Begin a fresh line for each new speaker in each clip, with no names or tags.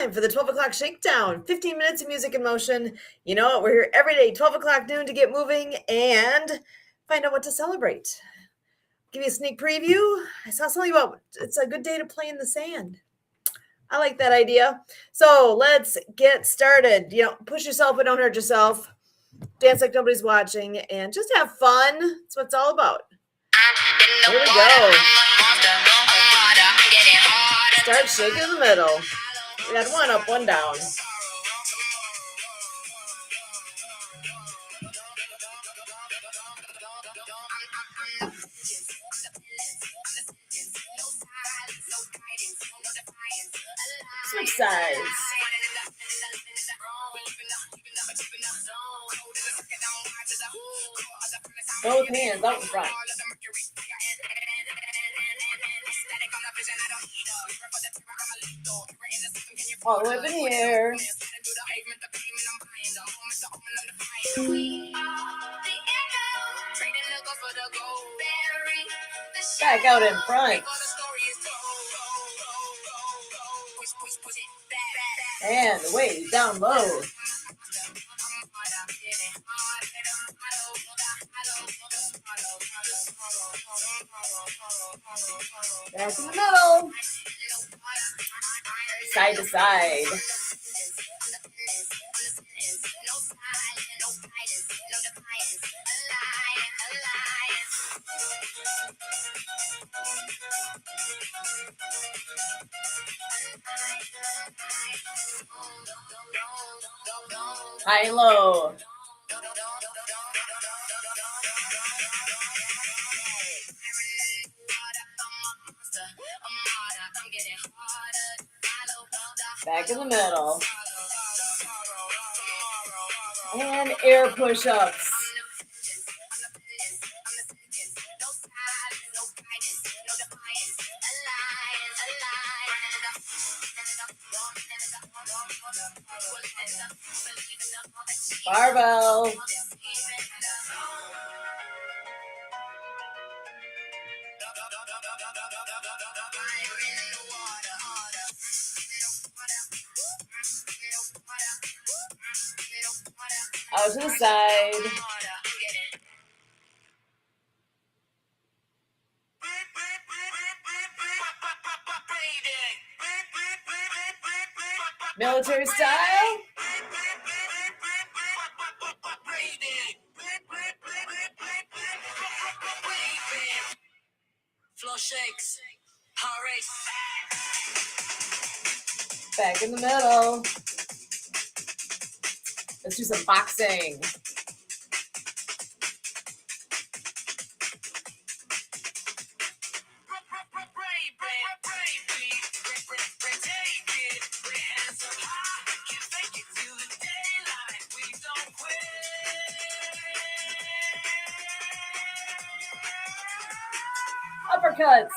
Time for the 12 o'clock shakedown. 15 minutes of music in motion. You know what? We're here every day, 12 o'clock noon, to get moving and find out what to celebrate. Give you a sneak preview. I saw something about it's a good day to play in the sand. I like that idea. So let's get started. Push yourself but don't hurt yourself. Dance like nobody's watching and just have fun. That's what it's all about. Here we go. Start shaking in the middle. We got one up, one down. Switch sides. Both hands out in front. All the way up in the air. Back out in front. And way down low. Back in the middle. Side to side. High low. Back in the middle. And air push-ups. Barbell. Out to the side. Military style.
Floor shakes. Heart race.
Back in the middle. Let's do some boxing. Uppercuts.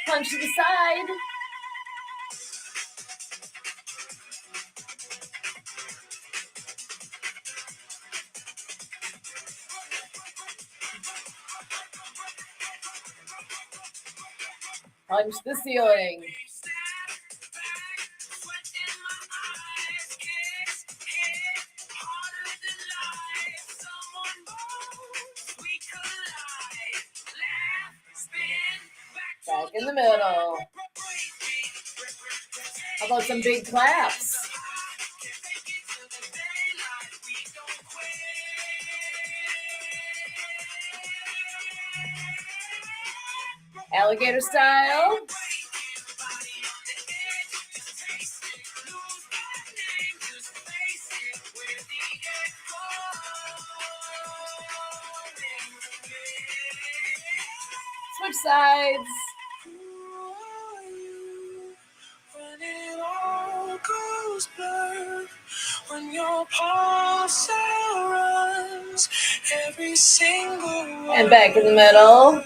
Punch to the side. Punch the ceiling. Back in the middle. How about some big claps? Alligator style. Switch sides.
When it all goes blurred, when your pulse runs, every single
And back in the middle.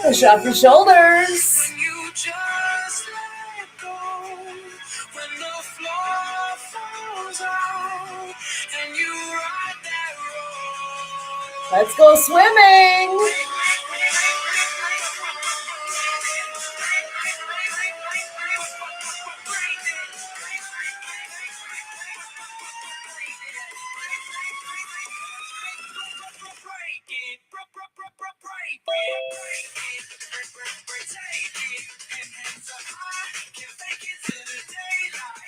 Push off your shoulders.
When you just let go, when the floor
Let's go swimming.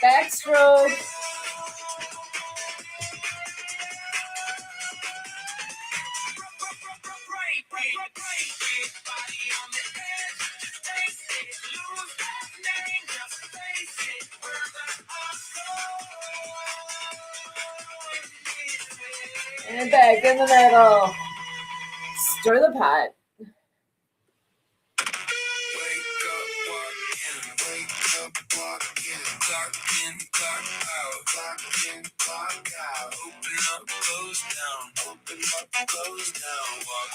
Backstroke. And back in the middle. Stir the pot.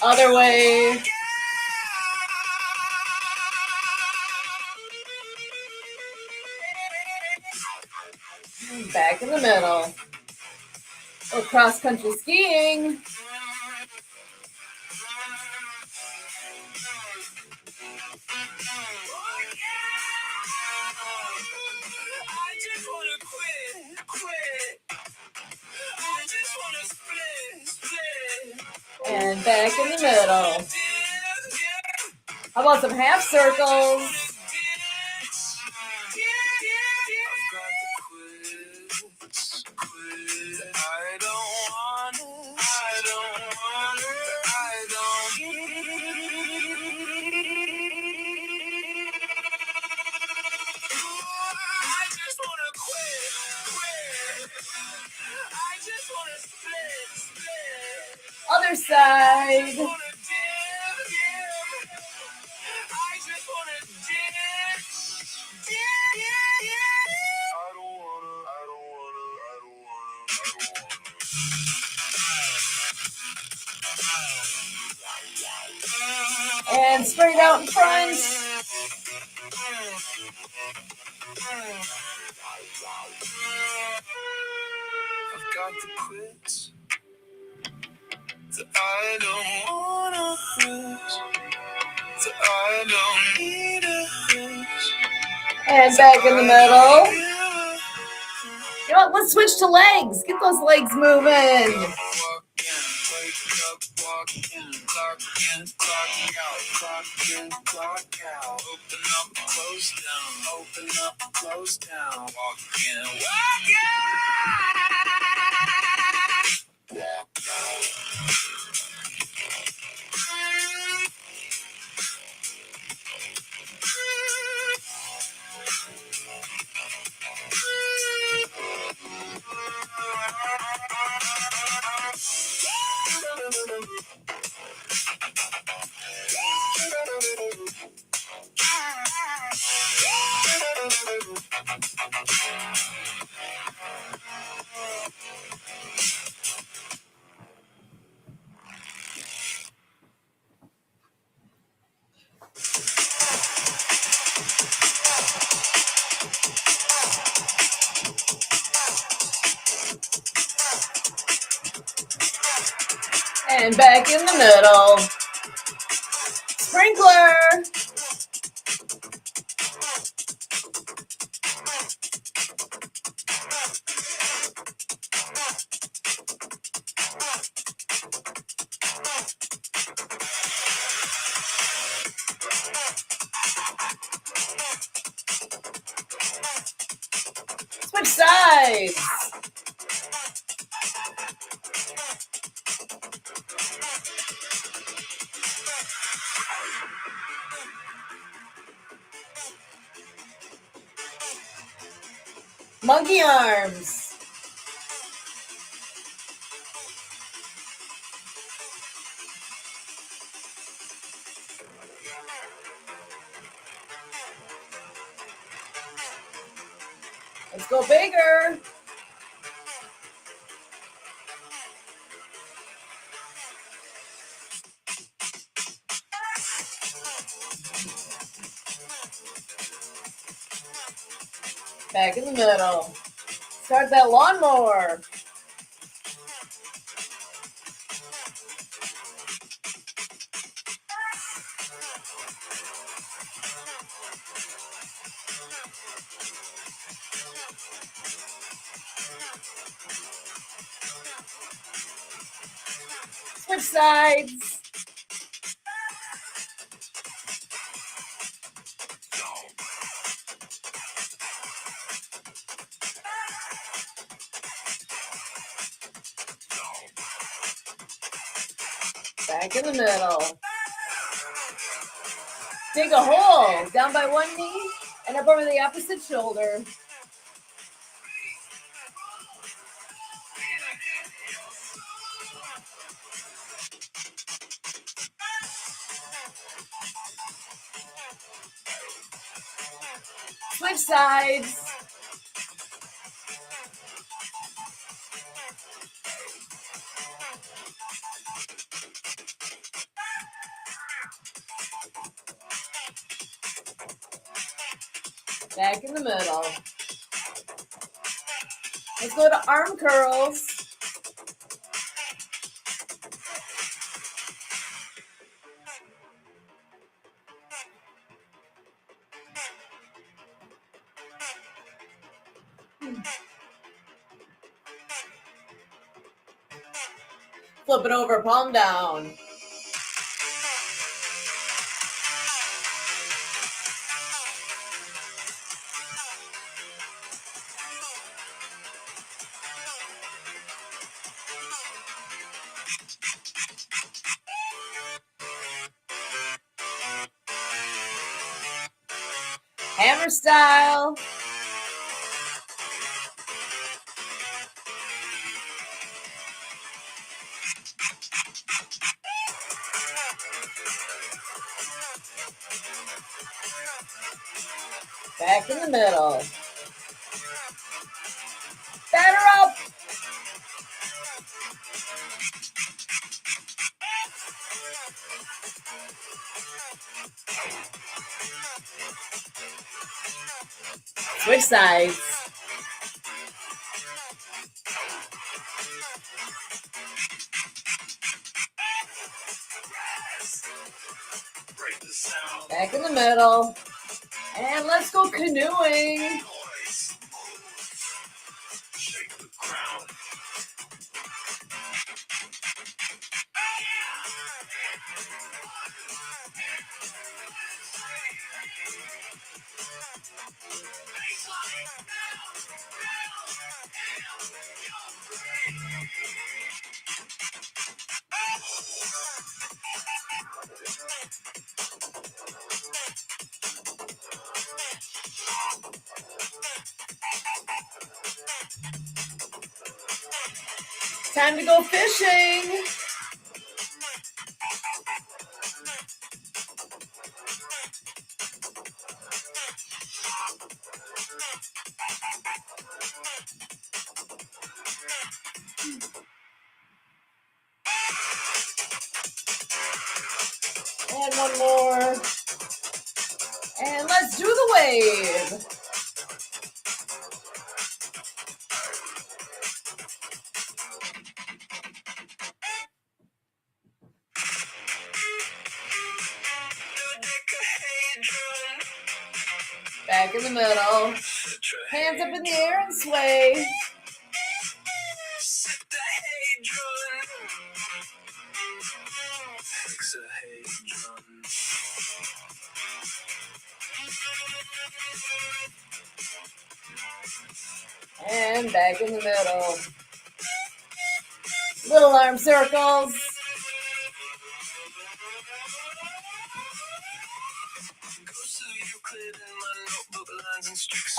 Other way. Back in the middle. Oh, cross-country skiing. And back in the middle. How about some half circles? Other side. And straight out in front.
I've got the quits that I don't wanna lose, that I don't need to lose.
And back in the middle. You know what? Let's switch to legs. Get those legs moving. And back in the middle. Sprinkler. Switch sides. Monkey arms. Let's go bigger. Back in the middle. Start that lawnmower. Switch sides. Back in the middle. Dig a hole down by one knee and up over the opposite shoulder. Switch sides. Back in the middle. Let's go to arm curls. Flip it over, palm down. Hammer style. Back in the middle. Batter up. Switch sides. Back in the middle. And let's go canoeing. Time to go fishing. And one more. And let's do the wave. Back in the middle. Hands up in the air and sway. And back in the middle. Little arm circles.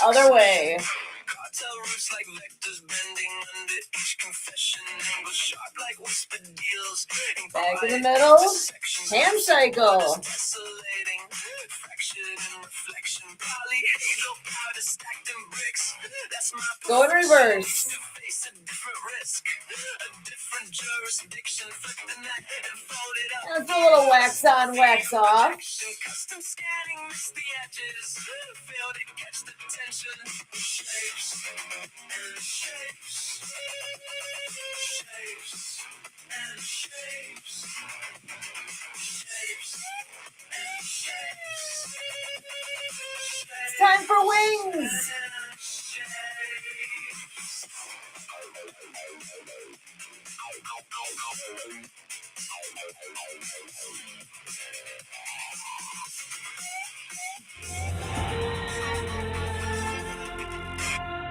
Other way. Cartel roots like vectors bending under each confession. Angles sharp like whispered deals. Back in the middle. Hand cycle. Go in reverse. That's a little wax on, wax off. It's time for wings.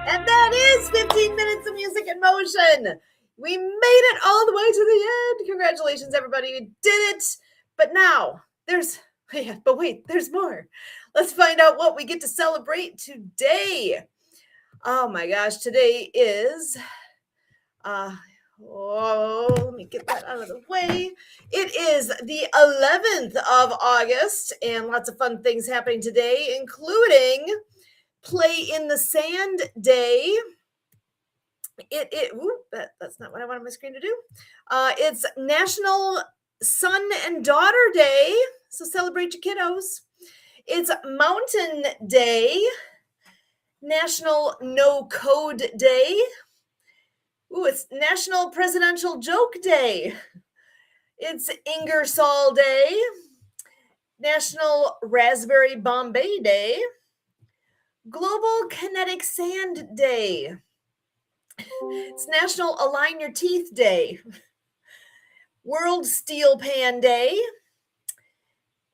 And that is 15 minutes of music in motion. We made it all the way to the end. Congratulations, everybody. You did it. But now there's more. Let's find out what we get to celebrate today. Oh my gosh, today is let me get that out of the way. It is the 11th of August, and lots of fun things happening today, including Play in the Sand Day. That's not what I wanted my screen to do. It's National Son and Daughter Day, so celebrate your kiddos. It's Mountain Day, National No Code Day. It's National Presidential Joke Day. It's Ingersoll Day, National Raspberry Bombay Day, Global Kinetic Sand Day. It's National Align Your Teeth Day, World Steel Pan Day,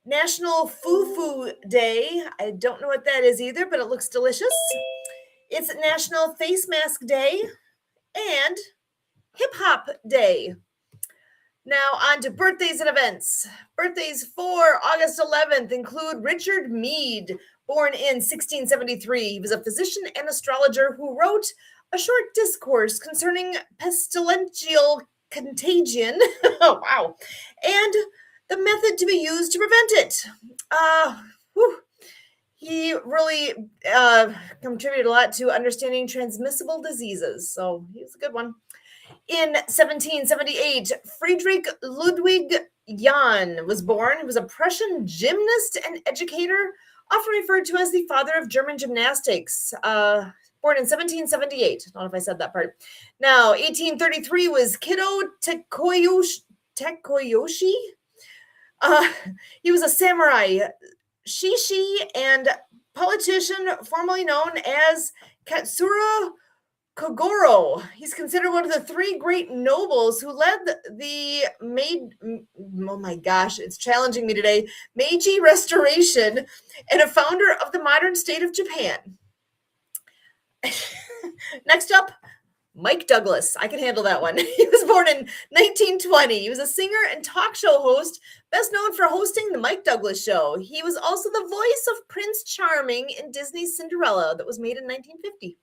National Fufu Day. I don't know what that is either, but it looks delicious. It's National Face Mask Day and Hip Hop Day. Now on to birthdays and events. Birthdays for August 11th include Richard Meade, born in 1673. He was a physician and astrologer who wrote a short discourse concerning pestilential contagion. Oh, wow. And the method to be used to prevent it. He really contributed a lot to understanding transmissible diseases. So he was a good one. In 1778, Friedrich Ludwig Jahn was born. He was a Prussian gymnast and educator, often referred to as the father of German gymnastics. Born in 1778. I don't know if I said that part. Now, 1833 was Kido Tekoyoshi. He was a samurai, shishi, and politician formerly known as Katsura Kogoro. He's considered one of the three great nobles who led the it's challenging me today, Meiji Restoration, and a founder of the modern state of Japan. Next up, Mike Douglas. I can handle that one. He was born in 1920. He was a singer and talk show host, best known for hosting the Mike Douglas Show. He was also the voice of Prince Charming in Disney's Cinderella that was made in 1950.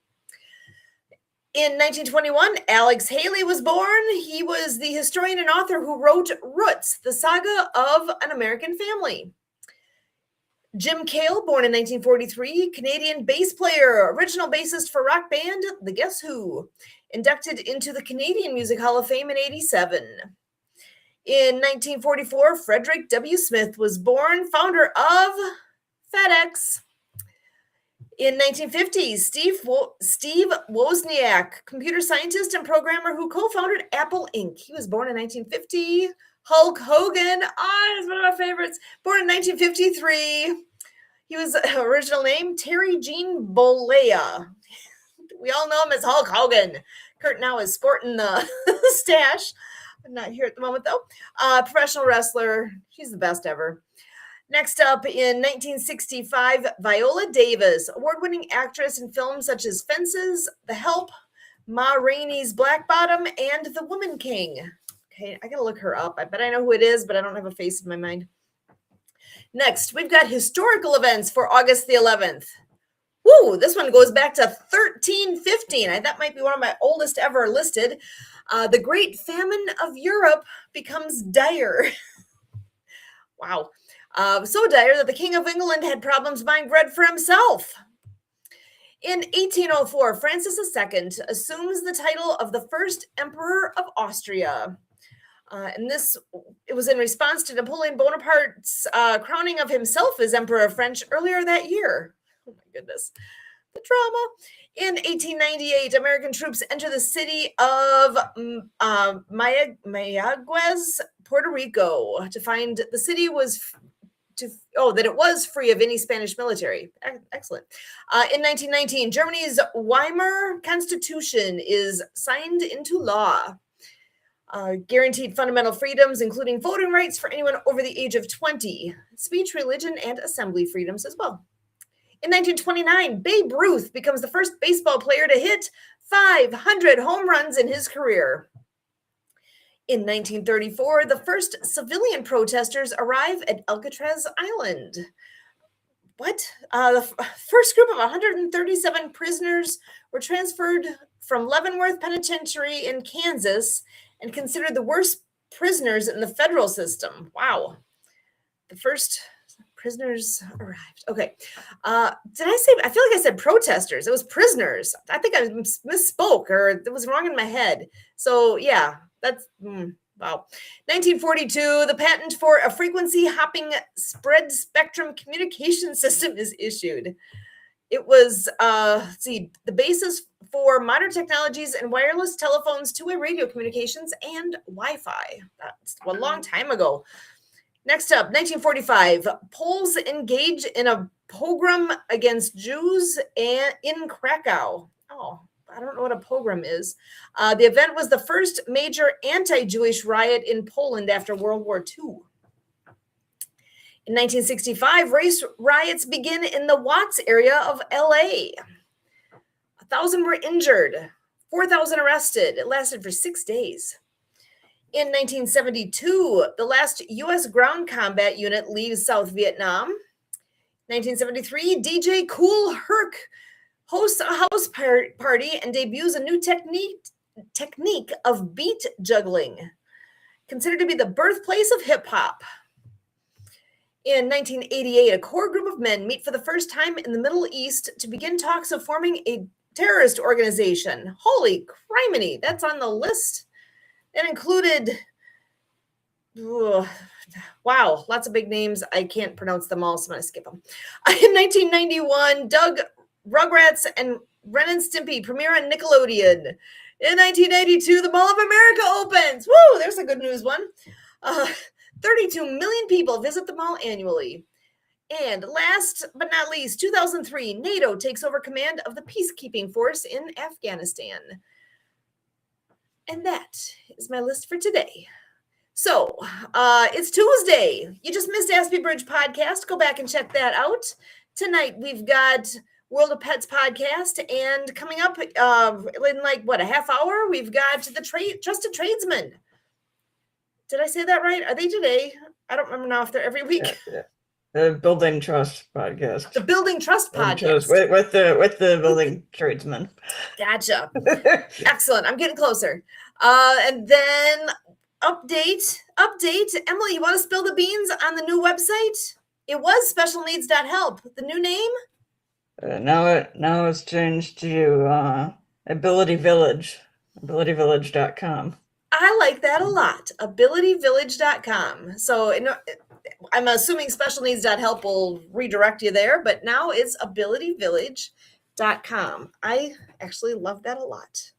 In 1921, Alex Haley was born. He was the historian and author who wrote Roots, the saga of an American family. Jim Cale, born in 1943, Canadian bass player, original bassist for rock band The Guess Who, inducted into the Canadian Music Hall of Fame in 1987. In 1944, Frederick W. Smith was born, founder of FedEx. In 1950, Steve Wozniak, computer scientist and programmer who co-founded Apple Inc. He was born in 1950. Hulk Hogan, he's one of my favorites. Born in 1953. He was original name Terry Gene Bollea. We all know him as Hulk Hogan. Kurt now is sporting the stash. I'm not here at the moment though. Professional wrestler. She's the best ever. Next up, in 1965, Viola Davis, award-winning actress in films such as Fences, The Help, Ma Rainey's Black Bottom, and The Woman King. Okay, I gotta look her up. I bet I know who it is, but I don't have a face in my mind. Next, we've got historical events for August the 11th. Woo, this one goes back to 1315. That might be one of my oldest ever listed. The Great Famine of Europe becomes dire. Wow. So dire that the King of England had problems buying bread for himself. In 1804, Francis II assumes the title of the first Emperor of Austria. It was in response to Napoleon Bonaparte's crowning of himself as Emperor of France earlier that year. Oh my goodness, the drama. In 1898, American troops enter the city of Mayaguez, Puerto Rico. The city was that it was free of any Spanish military. Excellent. In 1919, Germany's Weimar Constitution is signed into law. Guaranteed fundamental freedoms, including voting rights for anyone over the age of 20, speech, religion, and assembly freedoms as well. In 1929, Babe Ruth becomes the first baseball player to hit 500 home runs in his career. In 1934, the first civilian protesters arrive at Alcatraz Island. What? The first group of 137 prisoners were transferred from Leavenworth Penitentiary in Kansas and considered the worst prisoners in the federal system. Wow. The first prisoners arrived. Okay. Did I say, I feel like I said protesters. It was prisoners. I think I misspoke, or it was wrong in my head. So yeah, that's, wow. 1942, the patent for a frequency hopping spread spectrum communication system is issued. It was, the basis for modern technologies and wireless telephones, two-way radio communications, and Wi-Fi. That's a long time ago. Next up, 1945, Poles engage in a pogrom against Jews in Krakow. Oh, I don't know what a pogrom is. The event was the first major anti-Jewish riot in Poland after World War II. In 1965, race riots begin in the Watts area of LA. 1,000 were injured, 4,000 arrested. It lasted for 6 days. In 1972, the last U.S. ground combat unit leaves South Vietnam. 1973, DJ Kool Herc hosts a house party and debuts a new technique of beat juggling, considered to be the birthplace of hip-hop. In 1988, a core group of men meet for the first time in the Middle East to begin talks of forming a terrorist organization. Holy criminy, that's on the list. It included, wow, lots of big names. I can't pronounce them all, so I'm going to skip them. In 1991, Doug, Rugrats, and Ren and Stimpy premiere on Nickelodeon. In 1992, the Mall of America opens. Woo, there's a good news one. 32 million people visit the mall annually. And last but not least, 2003, NATO takes over command of the peacekeeping force in Afghanistan. And that is my list for today. So it's Tuesday. You just missed Aspie Bridge podcast. Go back and check that out. Tonight we've got World of Pets podcast, and coming up in a half hour, we've got the Trusted Tradesman. Did I say that right? Are they today? I don't remember now if they're every week.
Yeah. The Building Trust podcast.
The Building Trust podcast.
With the Building Tradesman.
Gotcha. Excellent. I'm getting closer. And then update. Emily, you want to spill the beans on the new website? It was specialneeds.help. The new name?
Now it's changed to Ability Village. AbilityVillage.com.
I like that a lot. AbilityVillage.com. So I'm assuming specialneeds.help will redirect you there, but now it's AbilityVillage.com. I actually love that a lot.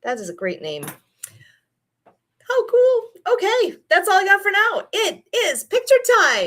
That is a great name. How cool. Okay, that's all I got for now. It is picture time.